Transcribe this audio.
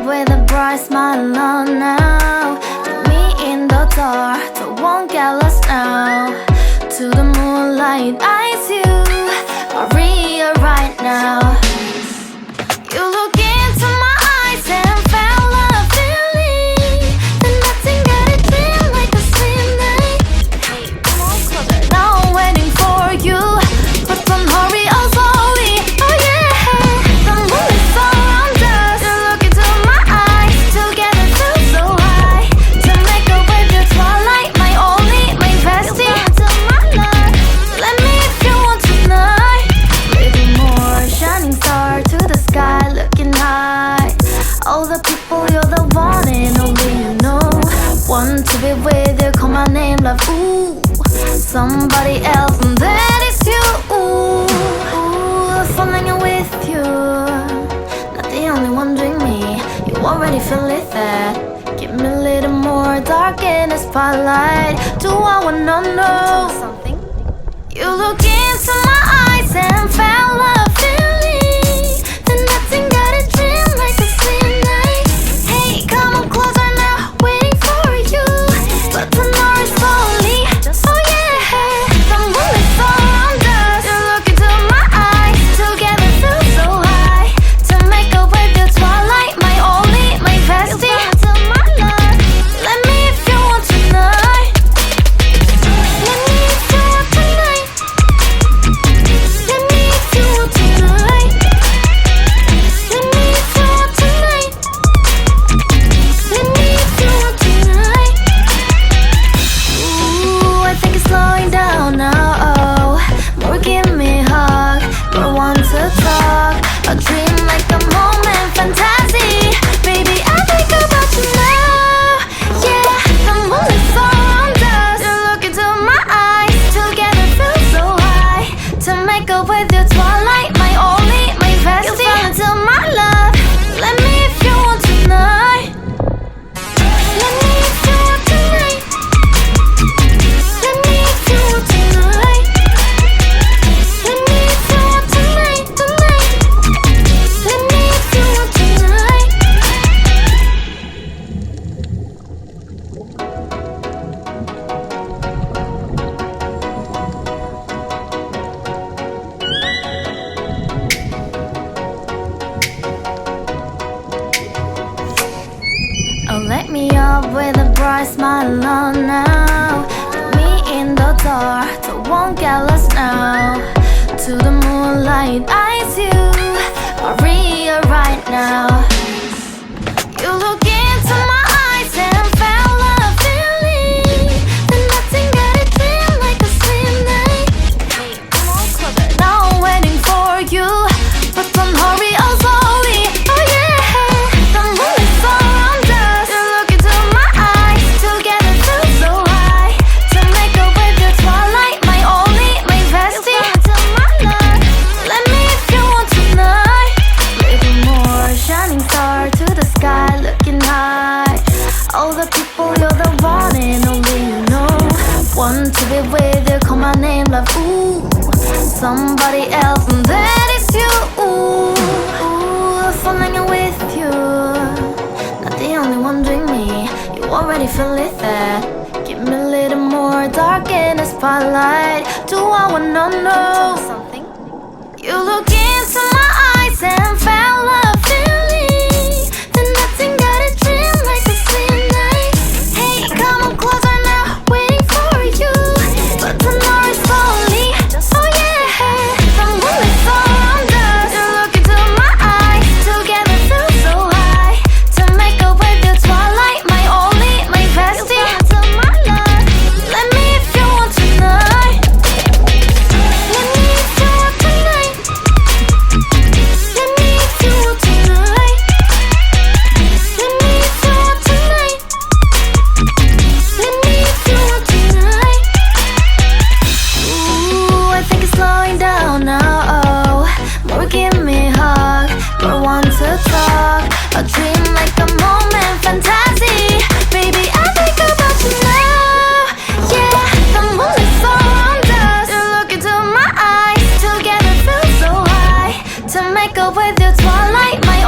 up with a bright smile on now. Put me in the dark, so won't get lost now. To the moonlight, eyes you, Maria right now. You look into my eyes and felt love feeling. Then nothing got a dream like a slim night. Hey, come on closer. Now I'm waiting for you, but don't hurry, oh slowly. Oh yeah, the moon is around us. You look into my eyes, together feel so high. To make a way through twilight, my only, my bestie. To my love, let me if you want tonight. Little more shining star to the sky, looking high. All the people, you're the one and only you know. Want to be with you, call my name, love. Ooh, somebody else, and that is you. Ooh, falling in with you. Not the only one doing me. You already feel it that. Give me a little more dark in the spotlight. Do I wanna know something? You look into my eyes and felt love feeling. Then nothing got a dream like a slim night. Hey, come on closer now, waiting for you. But tonight slowly, oh yeah, the moon is around us. You look into my eyes, together feel so high. To make a way through twilight, my only, my bestie. To my love, let me if you want tonight. Let me if you want tonight. Let me if you want tonight. Let me if you want tonight. Let me if you want tonight. Ooh, I think it's slowing down now. Oh, more give me a hug, more want to talk. A dream like a moment, fantasy. Baby, I think about you now. Yeah, the moon is around us. You look into my eyes, together feel so high. To make a way through twilight, my only, my bestie. You fell into my love. Let me if you want tonight. Let me if you want tonight. Let me if you want tonight. Let me if you want tonight, tonight. Let me if you want tonight. Oh, let me up with a bright smile on now. Put me in the dark, so won't get lost now. To the moonlight, eyes you, Maria right now. You look into my eyes and felt love feeling. Then nothing got a dream like a slim night. Hey, come on closer. Now I'm waiting for you, but don't hurry, oh slowly. Oh yeah, the moon is around us. You look into my eyes, together feel so high. To make a way through twilight, my only, my bestie. To my love, let me if you want tonight. Little more shining star to the sky, looking high. All the people, you're the one and only you know. Want to be with you, call my name, love. Ooh, somebody else, and that is you. Ooh, falling in with you. Not the only one doing me. You already feel it that. Give me a little more dark in the spotlight. Do I wanna know something? You look into my eyes and felt love feeling. Then nothing got a dream like a slim night. Hey, come on closer now, waiting for you. But tonight slowly, oh yeah, the moon is around us. You look into my eyes, together feel so high. To make a way through twilight, my only, my bestie. To my love, let me if you want tonight. Let me if you want tonight. Let me if you want tonight. Let me if you want tonight. Let me if you want tonight. Ooh, I think it's slowing down now. Oh, more give me a hug, more want to talk. A dream like a moment, fantasy. Baby, I think about you now. Yeah, the moon is around us. You look into my eyes, together feel so high. To make a way through twilight, my